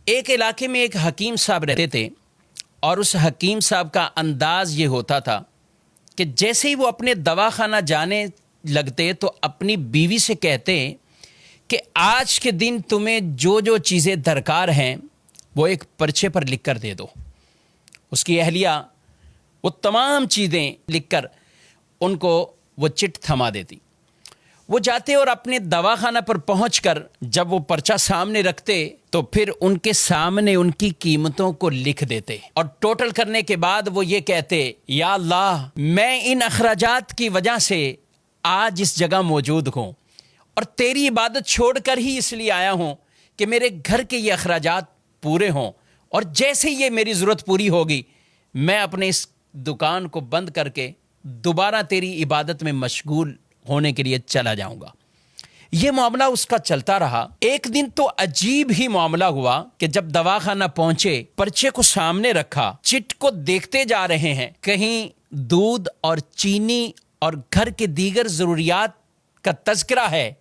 ایک علاقے میں ایک حکیم صاحب رہتے تھے اور اس حکیم صاحب کا انداز یہ ہوتا تھا کہ جیسے ہی وہ اپنے دواخانہ جانے لگتے تو اپنی بیوی سے کہتے کہ آج کے دن تمہیں جو جو چیزیں درکار ہیں وہ ایک پرچے پر لکھ کر دے دو۔ اس کی اہلیہ وہ تمام چیزیں لکھ کر ان کو وہ چٹ تھما دیتی۔ وہ جاتے اور اپنے دواخانہ پر پہنچ کر جب وہ پرچہ سامنے رکھتے تو پھر ان کے سامنے ان کی قیمتوں کو لکھ دیتے اور ٹوٹل کرنے کے بعد وہ یہ کہتے، یا اللہ میں ان اخراجات کی وجہ سے آج اس جگہ موجود ہوں اور تیری عبادت چھوڑ کر ہی اس لیے آیا ہوں کہ میرے گھر کے یہ اخراجات پورے ہوں، اور جیسے یہ میری ضرورت پوری ہوگی میں اپنے اس دکان کو بند کر کے دوبارہ تیری عبادت میں مشغول ہونے کے لیے چلا جاؤں گا۔ یہ معاملہ اس کا چلتا رہا۔ ایک دن تو عجیب ہی معاملہ ہوا کہ جب دواخانہ پہنچے، پرچے کو سامنے رکھا، چٹ کو دیکھتے جا رہے ہیں، کہیں دودھ اور چینی اور گھر کے دیگر ضروریات کا تذکرہ ہے،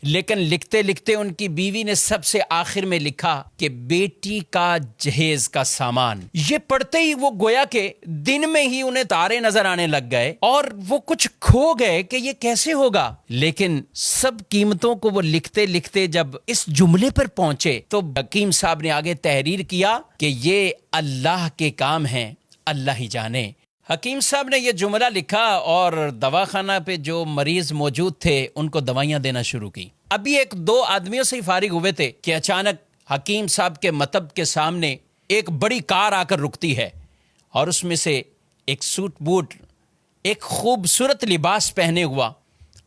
لیکن لکھتے لکھتے ان کی بیوی نے سب سے آخر میں لکھا کہ بیٹی کا جہیز کا سامان۔ یہ پڑھتے ہی وہ گویا کہ دن میں ہی انہیں تارے نظر آنے لگ گئے اور وہ کچھ کھو گئے کہ یہ کیسے ہوگا۔ لیکن سب قیمتوں کو وہ لکھتے لکھتے جب اس جملے پر پہنچے تو حکیم صاحب نے آگے تحریر کیا کہ یہ اللہ کے کام ہیں، اللہ ہی جانے۔ حکیم صاحب نے یہ جملہ لکھا اور دواخانہ پہ جو مریض موجود تھے ان کو دوائیاں دینا شروع کی۔ ابھی ایک دو آدمیوں سے ہی فارغ ہوئے تھے کہ اچانک حکیم صاحب کے مطب کے سامنے ایک بڑی کار آ کر رکتی ہے اور اس میں سے ایک سوٹ بوٹ، ایک خوبصورت لباس پہنے ہوا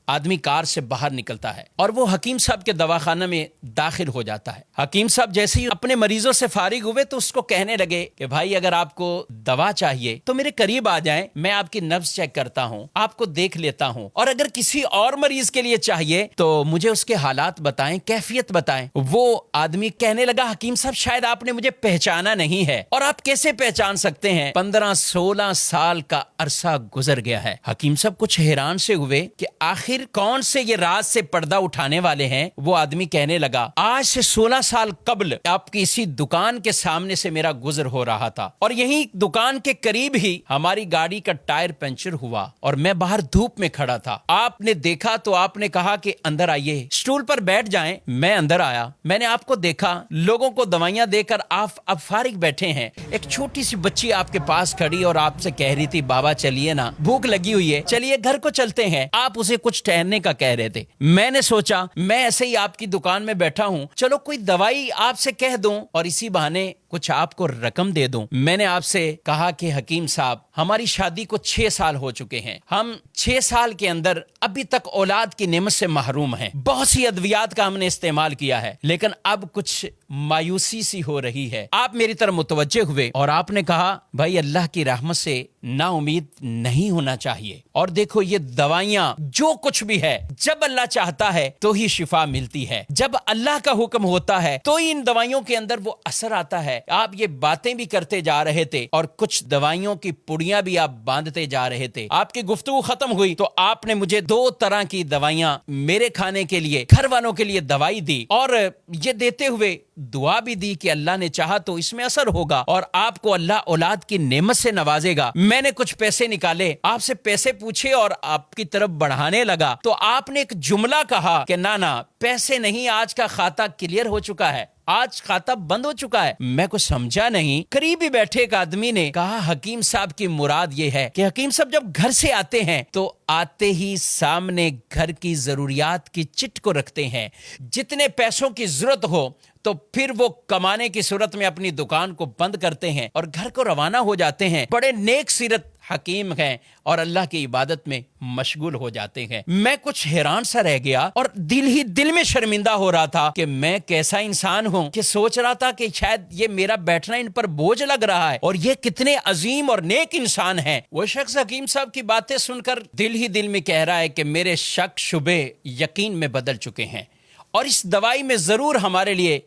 آدمی کار سے باہر نکلتا ہے اور وہ حکیم صاحب کے دواخانہ میں داخل ہو جاتا ہے۔ حکیم صاحب جیسے ہی اپنے مریضوں سے فارغ ہوئے تو اس کو کہنے لگے کہ بھائی اگر آپ کو دوا چاہیے تو میرے قریب آ جائیں، میں آپ کی نبض چیک کرتا ہوں، آپ کو دیکھ لیتا ہوں، اور اگر کسی اور مریض کے لیے چاہیے تو مجھے اس کے حالات بتائیں، کیفیت بتائیں۔ وہ آدمی کہنے لگا، حکیم صاحب شاید آپ نے مجھے پہچانا نہیں ہے، اور آپ کیسے پہچان سکتے ہیں؟ 15-16 سال کا عرصہ گزر گیا ہے۔ حکیم صاحب کچھ حیران سے ہوئے کہ آخر کون سے یہ راز سے پردہ اٹھانے والے ہیں۔ وہ آدمی کہنے لگا، آج سے 16 سال قبل آپ کی اسی دکان کے سامنے سے میرا گزر ہو رہا تھا اور یہی دکان کے قریب ہی ہماری گاڑی کا ٹائر پنچر ہوا اور میں باہر دھوپ میں کھڑا تھا، آپ نے دیکھا تو آپ نے کہا کہ اندر آئیے، اسٹول پر بیٹھ جائیں۔ میں اندر آیا، میں نے آپ کو دیکھا، لوگوں کو دوائیاں دے کر آپ اب فارغ بیٹھے ہیں، ایک چھوٹی سی بچی آپ کے پاس کھڑی اور آپ سے کہہ رہی تھی بابا چلیے نا، بھوک لگی ہوئی ہے، چلیے گھر کو چلتے ہیں۔ آپ اسے کچھ ٹہلنے کا کہہ رہے تھے۔ میں نے سوچا میں ایسے ہی آپ کی دکان میں بیٹھا ہوں، چلو کوئی دوائی آپ سے کہہ دوں اور اسی بہانے کچھ آپ کو رقم دے دوں۔ میں نے آپ سے کہا کہ حکیم صاحب ہماری شادی کو 6 سال ہو چکے ہیں، ہم 6 سال کے اندر ابھی تک اولاد کی نعمت سے محروم ہیں، بہت سی ادویات کا ہم نے استعمال کیا ہے، لیکن اب کچھ مایوسی سی ہو رہی ہے۔ آپ میری طرف متوجہ ہوئے اور آپ نے کہا بھائی اللہ کی رحمت سے نا امید نہیں ہونا چاہیے، اور دیکھو یہ دوائیاں جو کچھ بھی ہے جب اللہ چاہتا ہے تو ہی شفا ملتی ہے، جب اللہ کا حکم ہوتا ہے تو ہی ان دوائیوں کے اندر وہ اثر آتا ہے۔ آپ یہ باتیں بھی کرتے جا رہے تھے اور کچھ دوائیوں کی پڑیاں بھی آپ باندھتے جا رہے تھے۔ آپ کی گفتگو ختم ہوئی تو آپ نے مجھے 2 طرح کی دوائیاں میرے کھانے کے لیے، گھر والوں کے لیے دوائی دی، اور یہ دیتے ہوئے دعا بھی دی کہ اللہ نے چاہا تو اس میں اثر ہوگا اور آپ کو اللہ اولاد کی نعمت سے نوازے گا۔ میں نے کچھ پیسے نکالے، آپ سے پیسے پوچھے اور آپ کی طرف بڑھانے لگا تو آپ نے ایک جملہ کہا کہ نا پیسے نہیں، آج کا کھاتا کلیئر ہو چکا ہے، آج کھاتا بند ہو چکا ہے۔ میں کچھ سمجھا نہیں۔ قریب ہی بیٹھے ایک آدمی نے کہا حکیم صاحب کی مراد یہ ہے کہ حکیم صاحب جب گھر سے آتے ہیں تو آتے ہی سامنے گھر کی ضروریات کی چٹ کو رکھتے ہیں، جتنے پیسوں کی ضرورت ہو تو پھر وہ کمانے کی صورت میں اپنی دکان کو بند کرتے ہیں اور گھر کو روانہ ہو جاتے ہیں۔ بڑے نیک سیرت حکیم ہیں اور اللہ کی عبادت میں مشغول ہو جاتے ہیں۔ میں کچھ حیران سا رہ گیا اور دل میں شرمندہ ہو رہا تھا کہ میں کیسا انسان ہوں کہ سوچ رہا تھا کہ شاید یہ میرا بیٹھنا ان پر بوجھ لگ رہا ہے اور یہ کتنے عظیم اور نیک انسان ہیں۔ وہ شخص حکیم صاحب کی باتیں سن کر دل میں کہہ رہا ہے کہ میرے شک شبے یقین میں بدل چکے ہیں اور اس دوائی میں ضرور ہمارے لیے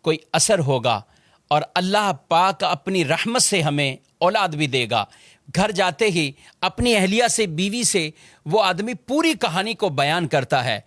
کوئی اثر ہوگا اور اللہ پاک اپنی رحمت سے ہمیں اولاد بھی دے گا۔ گھر جاتے ہی اپنی اہلیہ سے، بیوی سے وہ آدمی پوری کہانی کو بیان کرتا ہے۔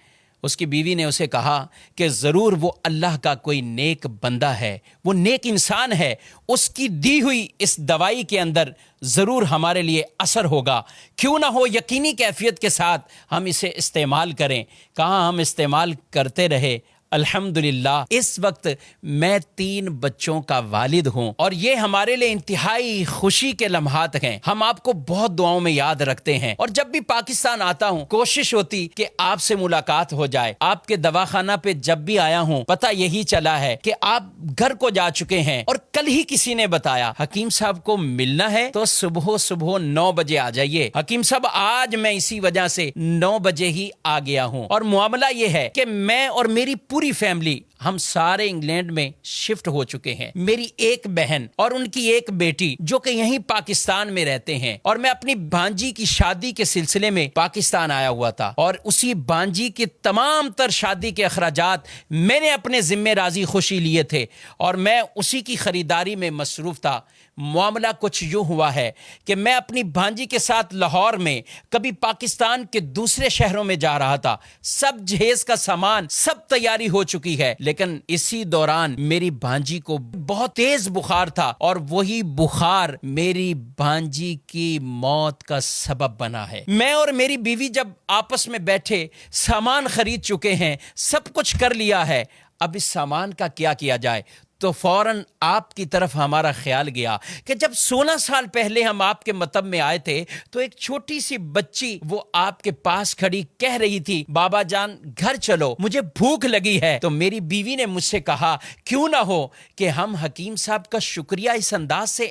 اس کی بیوی نے اسے کہا کہ ضرور وہ اللہ کا کوئی نیک بندہ ہے، وہ نیک انسان ہے، اس کی دی ہوئی اس دوائی کے اندر ضرور ہمارے لیے اثر ہوگا، کیوں نہ ہو یقینی کیفیت کے ساتھ ہم اسے استعمال کریں۔ کہاں ہم استعمال کرتے رہے۔ الحمدللہ اس وقت میں 3 بچوں کا والد ہوں، اور یہ ہمارے لیے انتہائی خوشی کے لمحات ہیں۔ ہم آپ کو بہت دعاؤں میں یاد رکھتے ہیں، اور جب بھی پاکستان آتا ہوں کوشش ہوتی کہ آپ سے ملاقات ہو جائے۔ آپ کے دواخانہ پہ جب بھی آیا ہوں پتہ یہی چلا ہے کہ آپ گھر کو جا چکے ہیں، اور کل ہی کسی نے بتایا حکیم صاحب کو ملنا ہے تو صبح 9 بجے آ جائیے۔ حکیم صاحب آج میں اسی وجہ سے 9 بجے ہی آ گیا ہوں، اور معاملہ یہ ہے کہ میں اور میری پوری فیملی ہم سارے انگلینڈ میں شفٹ ہو چکے ہیں۔ میری ایک بہن اور ان کی ایک بیٹی جو کہ یہیں پاکستان میں رہتے ہیں، اور میں اپنی بھانجی کی شادی کے سلسلے میں پاکستان آیا ہوا تھا، اور اسی بھانجی کے تمام تر شادی کے اخراجات میں نے اپنے ذمہ راضی خوشی لیے تھے، اور میں اسی کی خریداری میں مصروف تھا۔ معاملہ کچھ یوں ہوا ہے کہ میں اپنی بھانجی کے ساتھ لاہور میں کبھی پاکستان کے دوسرے شہروں میں جا رہا تھا، سب جہیز کا سامان سب تیاری ہو چکی ہے، لیکن اسی دوران میری بھانجی کو بہت تیز بخار تھا، اور وہی بخار میری بھانجی کی موت کا سبب بنا ہے۔ میں اور میری بیوی جب آپس میں بیٹھے سامان خرید چکے ہیں، سب کچھ کر لیا ہے، اب اس سامان کا کیا کیا جائے، تو فوراً آپ کی طرف ہمارا خیال گیا کہ جب 16 سال پہلے ہم آپ کے مطب میں آئے تھے تو ایک چھوٹی سی بچی وہ آپ کے پاس کھڑی کہہ رہی تھی بابا جان گھر چلو مجھے بھوک لگی ہے۔ تو میری بیوی نے مجھ سے کہا کیوں نہ ہو کہ ہم حکیم صاحب کا شکریہ اس انداز سے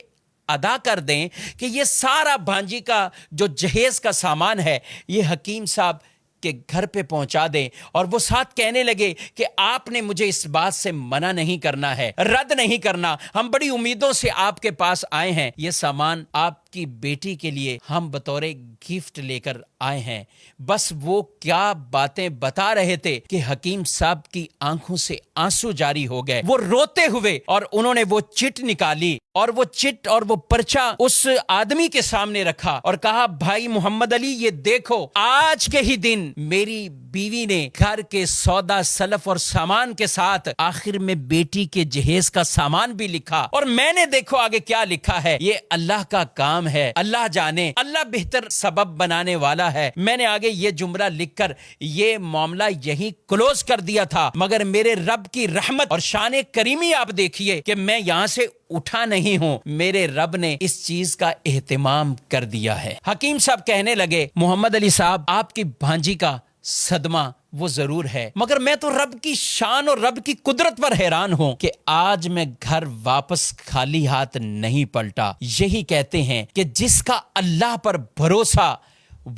ادا کر دیں کہ یہ سارا بھانجی کا جو جہیز کا سامان ہے یہ حکیم صاحب کہ گھر پہ پہنچا دیں۔ اور وہ ساتھ کہنے لگے کہ آپ نے مجھے اس بات سے منع نہیں کرنا ہے، رد نہیں کرنا، ہم بڑی امیدوں سے آپ کے پاس آئے ہیں، یہ سامان آپ کی بیٹی کے لیے ہم بطور گفٹ لے کر آئے ہیں۔ بس وہ کیا باتیں بتا رہے تھے کہ حکیم صاحب کی آنکھوں سے آنسو جاری ہو گئے، وہ روتے ہوئے، اور انہوں نے وہ چٹ نکالی، اور وہ چٹ اور وہ پرچہ اس آدمی کے سامنے رکھا اور کہا بھائی محمد علی یہ دیکھو آج کے ہی دن میری بیوی نے گھر کے سودا سلف اور سامان کے ساتھ آخر میں بیٹی کے جہیز کا سامان بھی لکھا، اور میں نے دیکھو آگے کیا لکھا ہے، یہ اللہ کا کام ہے، اللہ جانے، اللہ بہتر سبب بنانے والا ہے۔ میں نے آگے یہ جملہ لکھ کر یہ معاملہ یہیں کلوز کر دیا تھا، مگر میرے رب کی رحمت اور شان کریمی آپ دیکھیے کہ میں یہاں سے اٹھا نہیں ہوں، میرے رب نے اس چیز کا اہتمام کر دیا ہے۔ حکیم صاحب کہنے لگے محمد علی صاحب آپ کی بھانجی کا صدمہ وہ ضرور ہے، مگر میں تو رب کی شان اور رب کی قدرت پر حیران ہوں کہ آج میں گھر واپس خالی ہاتھ نہیں پلٹا۔ یہی کہتے ہیں کہ جس کا اللہ پر بھروسہ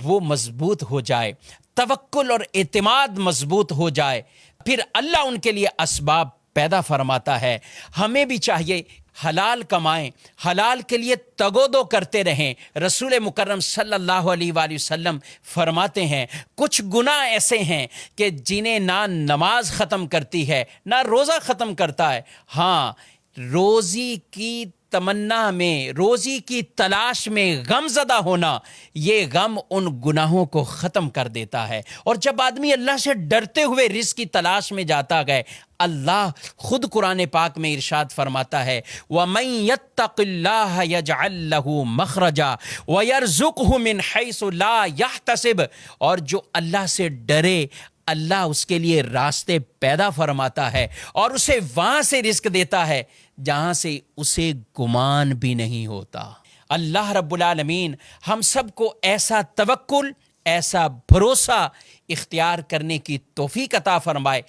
وہ مضبوط ہو جائے، توکل اور اعتماد مضبوط ہو جائے، پھر اللہ ان کے لیے اسباب پیدا فرماتا ہے۔ ہمیں بھی چاہیے حلال کمائیں، حلال کے لیے تگودو کرتے رہیں۔ رسول مکرم صلی اللہ علیہ وآلہ وسلم فرماتے ہیں کچھ گناہ ایسے ہیں کہ جنہیں نہ نماز ختم کرتی ہے نہ روزہ ختم کرتا ہے، ہاں روزی کی تمنا میں، روزی کی تلاش میں غم زدہ ہونا، یہ غم ان گناہوں کو ختم کر دیتا ہے۔ اور جب آدمی اللہ سے ڈرتے ہوئے رزق کی تلاش میں جاتا گئے، اللہ خود قرآن پاک میں ارشاد فرماتا ہے وَمَن يَتَّقِ اللَّهَ يَجْعَل لَّهُ مَخْرَجًا وَيَرْزُقْهُ مِنْ حَيْثُ لَا يَحْتَسِبُ، اور جو اللہ سے ڈرے اللہ اس کے لیے راستے پیدا فرماتا ہے اور اسے وہاں سے رزق دیتا ہے جہاں سے اسے گمان بھی نہیں ہوتا۔ اللہ رب العالمین ہم سب کو ایسا توکل، ایسا بھروسہ اختیار کرنے کی توفیق عطا فرمائے۔